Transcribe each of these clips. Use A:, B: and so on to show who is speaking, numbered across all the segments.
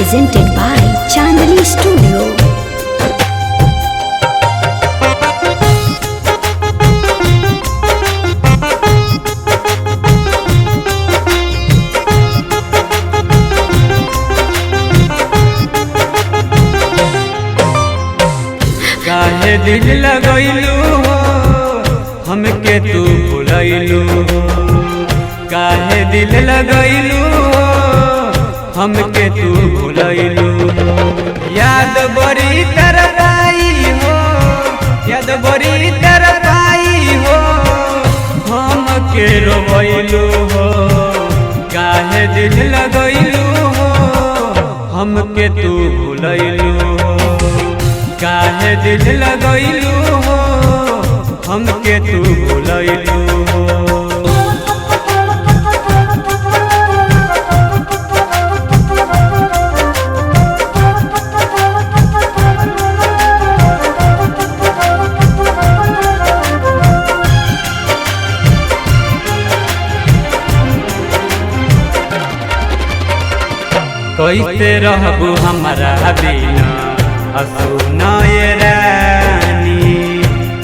A: presented by Chandali Studio.
B: काहे दिल लगैलू हो हमके तू भुलैलू हो, काहे दिल लगैलू हो हमके तू भुलैलू हो। याद बड़ी तरपाई हो, याद बड़ी तरपाई हो हमके रोवैलू हो। काहे दिल लगैलू हो हमके तू भुलैलू हो, काहे दिल लगैलू हो हमके तू भुलैलू हो। कैसे रहबू हमारा बिना असुनाए रानी,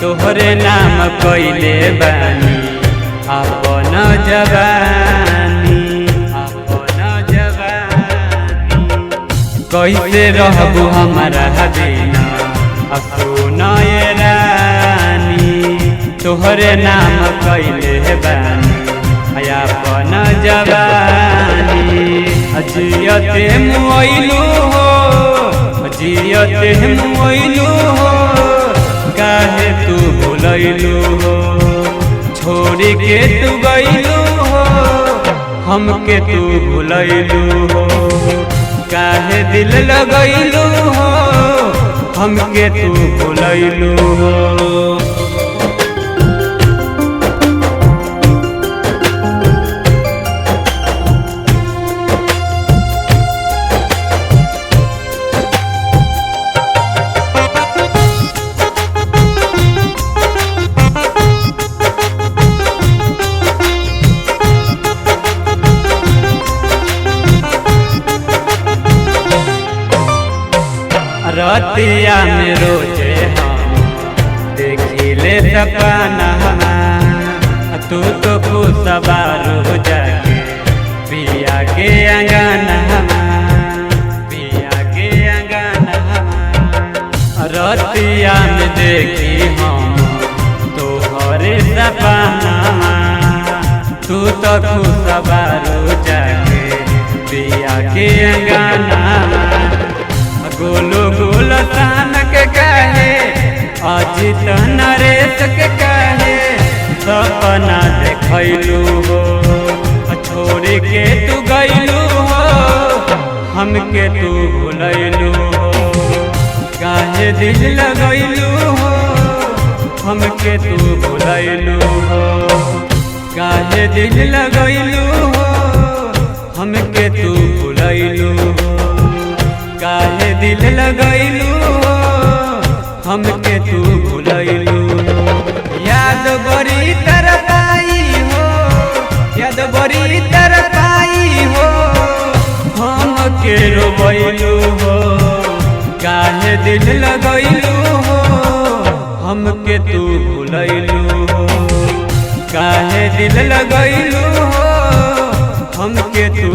B: तोहरे नाम कैले बानी अपन जवानी, अपन जवानी। कैसे रहबू हमारा बिना असुनाए रानी, तोहरे नाम कैले बानी अपन जवानी। जियते मुइलू हो, जियते मुइलू हो काहे तू भुलैलू हो। छोड़ के तू गइलू हो हमके तू भुलैलू हो, काहे दिल लगैलू हो हमके तू भुलैलू हो। रतिया में रोजे हम देखिले सपना, तू तो खुशबारू जाके पिया के अंगना, पिया के अंगना। रतिया में देखी हम तोहरे सपना, तू तो खुशबारू जाके पिया के अंगना। गोलू गोल तान के कहे अजित नरेश के कहे सपना देखैलू हो। छोड़ के तू गइलू हो हमके तू भुलैलू हो, काहे दिल लगैलू हो हमके तू भुलैलू हो। काहे दिल लगैलू हो हमके तू भुलैलू हो, काहे दिल लगैलू हो हमके तू भुलैलू हो। याद बड़ी तरपाई हो, याद बड़ी तरपाई हो हमके रोवैलू हो। काहे दिल लगैलू हो हमके तू भुलैलू हो, काहे दिल लगैलू हो हमके तू